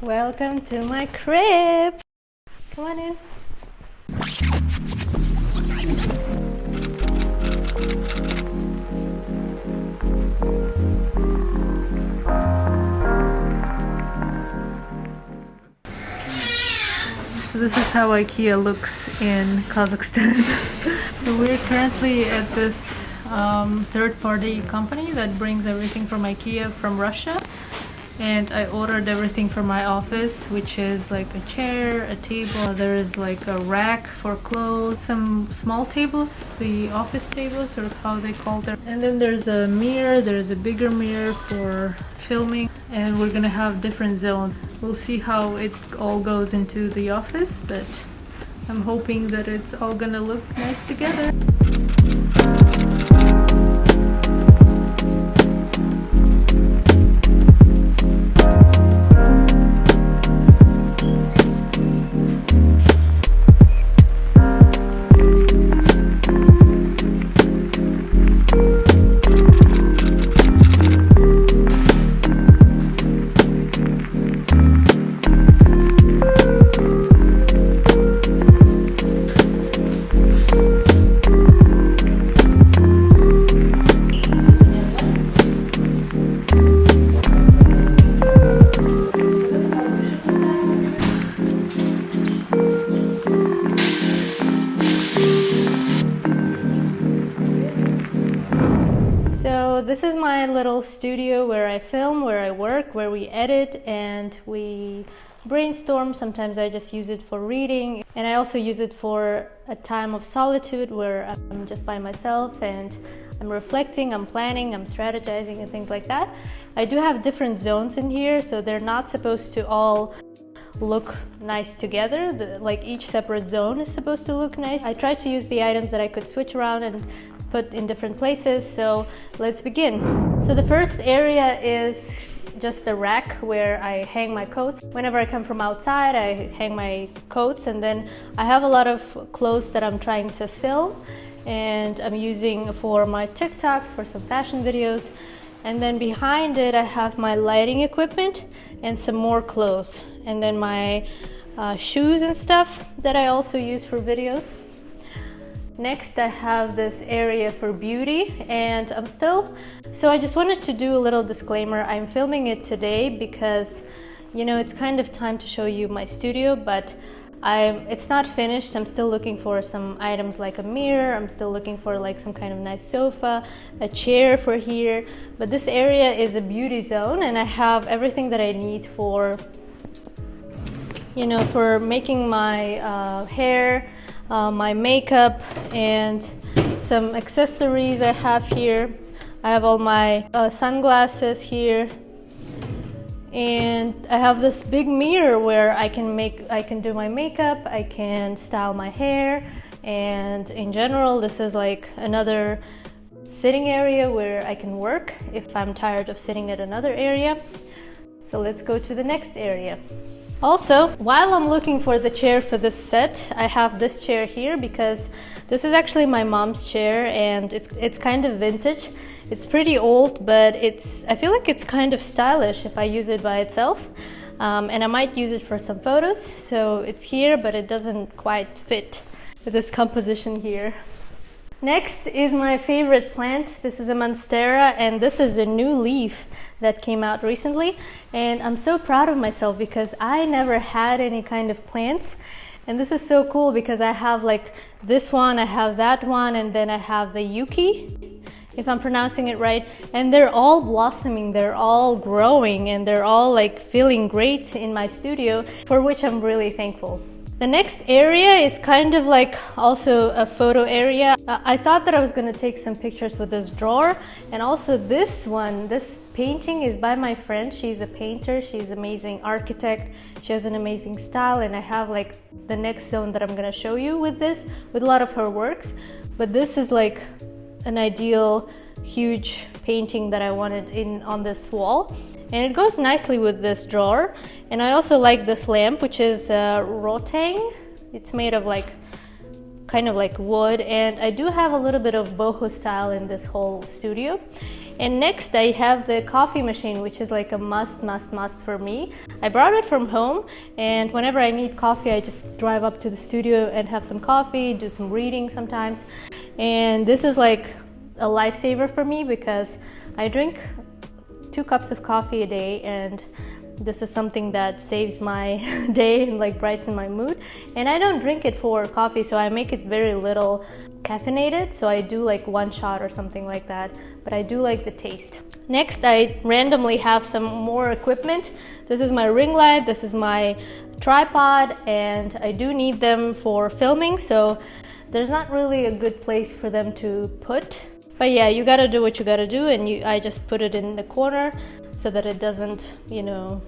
Welcome to my crib. Come on in. So this is how Ikea looks in Kazakhstan. So we're currently at this third-party company that brings everything from Ikea from Russia. And I ordered everything for my office, which is like a chair, a table. There is like a rack for clothes, some small tables, the office tables or how they call them. And then there's a mirror, there's a bigger mirror for filming. And we're gonna have different zones. We'll see how it all goes into the office, but I'm hoping that it's all gonna look nice together. So this is my little studio where I film, where I work, where we edit and we brainstorm. Sometimes I just use it for reading, and I also use it for a time of solitude where I'm just by myself and I'm reflecting, I'm planning, I'm strategizing and things like that. I do have different zones in here, so they're not supposed to all look nice together. Like each separate zone is supposed to look nice. I tried to use the items that I could switch around and put in different places, so let's begin. So the first area is just a rack where I hang my coats. Whenever I come from outside, I hang my coats, and then I have a lot of clothes that I'm trying to film and I'm using for my TikToks, for some fashion videos. And then behind it I have my lighting equipment and some more clothes, and then my shoes and stuff that I also use for videos. Next, I have this area for beauty, and so I just wanted to do a little disclaimer. I'm filming it today because, you know, it's kind of time to show you my studio, but it's not finished. I'm still looking for some items like a mirror. I'm still looking for like some kind of nice sofa, a chair for here. But this area is a beauty zone, and I have everything that I need for, you know, for making my hair, my makeup, and some accessories I have here. I have all my sunglasses here, and I have this big mirror where I can do my makeup, I can style my hair, and in general this is like another sitting area where I can work if I'm tired of sitting at another area. So let's go to the next area. Also, while I'm looking for the chair for this set, I have this chair here because this is actually my mom's chair, and it's kind of vintage. It's pretty old, but I feel like it's kind of stylish if I use it by itself. And I might use it for some photos, so it's here, but it doesn't quite fit with this composition here. Next is my favorite plant. This is a monstera, and this is a new leaf that came out recently, and I'm so proud of myself because I never had any kind of plants. And this is so cool because I have like this one, I have that one, and then I have the yuki, if I'm pronouncing it right, and they're all blossoming, they're all growing, and they're all like feeling great in my studio, for which I'm really thankful. The next area is kind of like also a photo area. I thought that I was going to take some pictures with this drawer, and also this one, this painting is by my friend. She's a painter, she's an amazing architect, she has an amazing style, and I have like the next zone that I'm going to show you with a lot of her works. But this is like an ideal huge painting that I wanted on this wall, and it goes nicely with this drawer. And I also like this lamp, which is rotang. It's made of like kind of like wood, and I do have a little bit of boho style in this whole studio. And next I have the coffee machine, which is like a must for me. I brought it from home, and whenever I need coffee, I just drive up to the studio and have some coffee, do some reading sometimes. And this is like a lifesaver for me because I drink 2 cups of coffee a day, and this is something that saves my day and like brightens my mood. And I don't drink it for coffee, so I make it very little caffeinated, so I do like 1 shot or something like that, but I do like the taste. Next, I randomly have some more equipment. This is my ring light, this is my tripod, and I do need them for filming, so there's not really a good place for them to put. But yeah, you gotta do what you gotta do, and I just put it in the corner so that it doesn't, you know,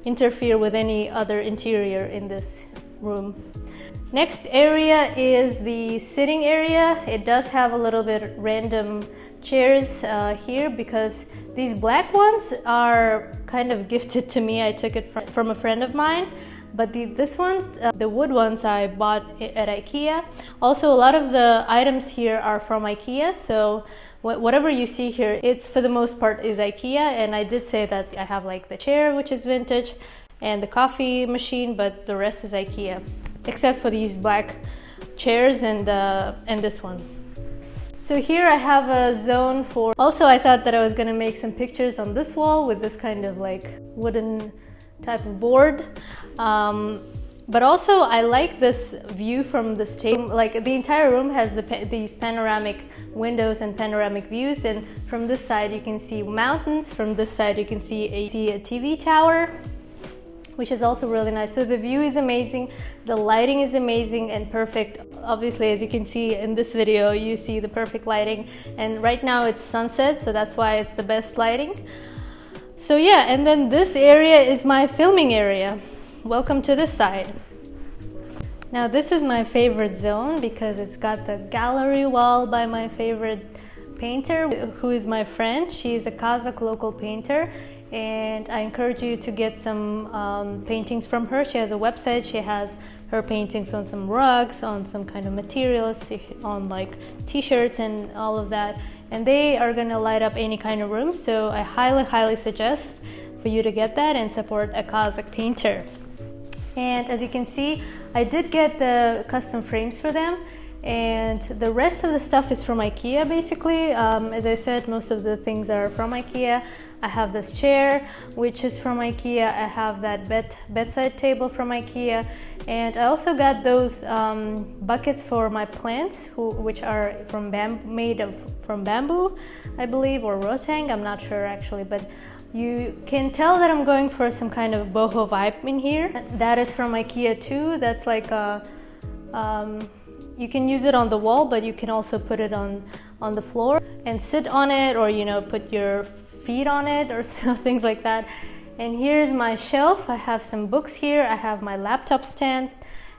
interfere with any other interior in this room. Next area is the sitting area. It does have a little bit random chairs here because these black ones are kind of gifted to me. I took it from a friend of mine. But this ones, the wood ones, I bought at Ikea. Also, a lot of the items here are from Ikea, so whatever you see here, it's for the most part is Ikea. And I did say that I have like the chair, which is vintage, and the coffee machine, but the rest is Ikea, except for these black chairs and this one. So here I have a zone for... Also, I thought that I was gonna make some pictures on this wall with this kind of like wooden type of board. But also I like this view from this table. Like the entire room has these panoramic windows and panoramic views, and from this side you can see mountains, from this side you can see a TV tower, which is also really nice. So the view is amazing, the lighting is amazing and perfect. Obviously, as you can see in this video, you see the perfect lighting, and right now it's sunset, so that's why it's the best lighting. So yeah, and then this area is my filming area. Welcome to this side. Now this is my favorite zone because it's got the gallery wall by my favorite painter, who is my friend. She is a Kazakh local painter, and I encourage you to get some paintings from her. She has a website. She has her paintings on some rugs, on some kind of materials, on like t-shirts and all of that. And they are gonna light up any kind of room, so I highly suggest for you to get that and support a Kazakh painter. And as you can see, I did get the custom frames for them, and the rest of the stuff is from Ikea basically. As I said, most of the things are from Ikea. I have this chair, which is from Ikea. I have that bedside table from Ikea, and I also got those buckets for my plants, which are made from bamboo, I believe, or rotang. I'm not sure actually, but you can tell that I'm going for some kind of boho vibe in here. That is from Ikea too. That's like a you can use it on the wall, but you can also put it on the floor and sit on it, or you know, put your feet on it or things like that. And here's my shelf. I have some books here. I have my laptop stand,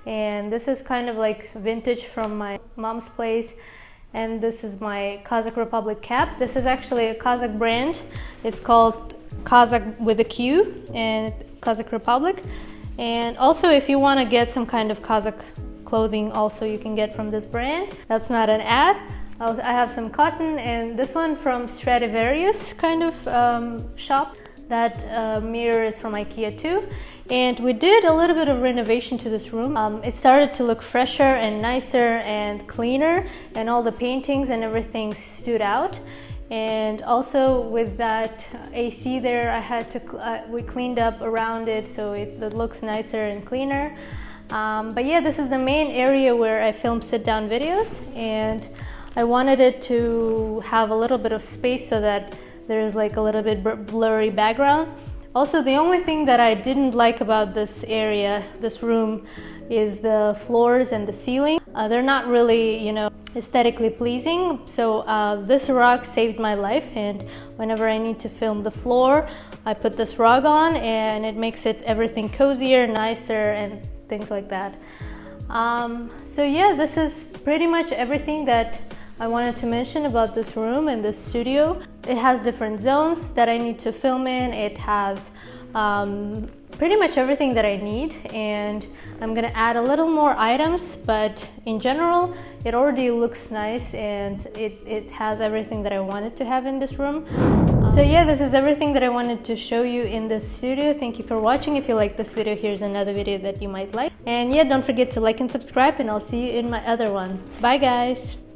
and this is kind of like vintage from my mom's place. And this is my Kazakh Republic cap. This is actually a Kazakh brand. It's called Kazakh with a Q, and Kazakh Republic. And also, if you want to get some kind of Kazakh clothing, also you can get from this brand. That's not an ad. I have some cotton, and this one from Stradivarius kind of shop. That mirror is from Ikea too. And we did a little bit of renovation to this room. It started to look fresher and nicer and cleaner, and all the paintings and everything stood out. And also with that AC there, we cleaned up around it so it looks nicer and cleaner. But yeah, this is the main area where I film sit-down videos, and I wanted it to have a little bit of space so that there's like a little bit blurry background. Also, the only thing that I didn't like about this area, this room, is the floors and the ceiling. They're not really, you know, aesthetically pleasing. So this rug saved my life, and whenever I need to film the floor, I put this rug on, and it makes everything cozier, nicer, and things like that. So yeah, this is pretty much everything that I wanted to mention about this room and this studio. It has different zones that I need to film in. It has pretty much everything that I need, and I'm gonna add a little more items, but in general, it already looks nice, and it has everything that I wanted to have in this room. So yeah, this is everything that I wanted to show you in this studio. Thank you for watching. If you like this video, here's another video that you might like. And yeah, don't forget to like and subscribe, and I'll see you in my other one. Bye guys!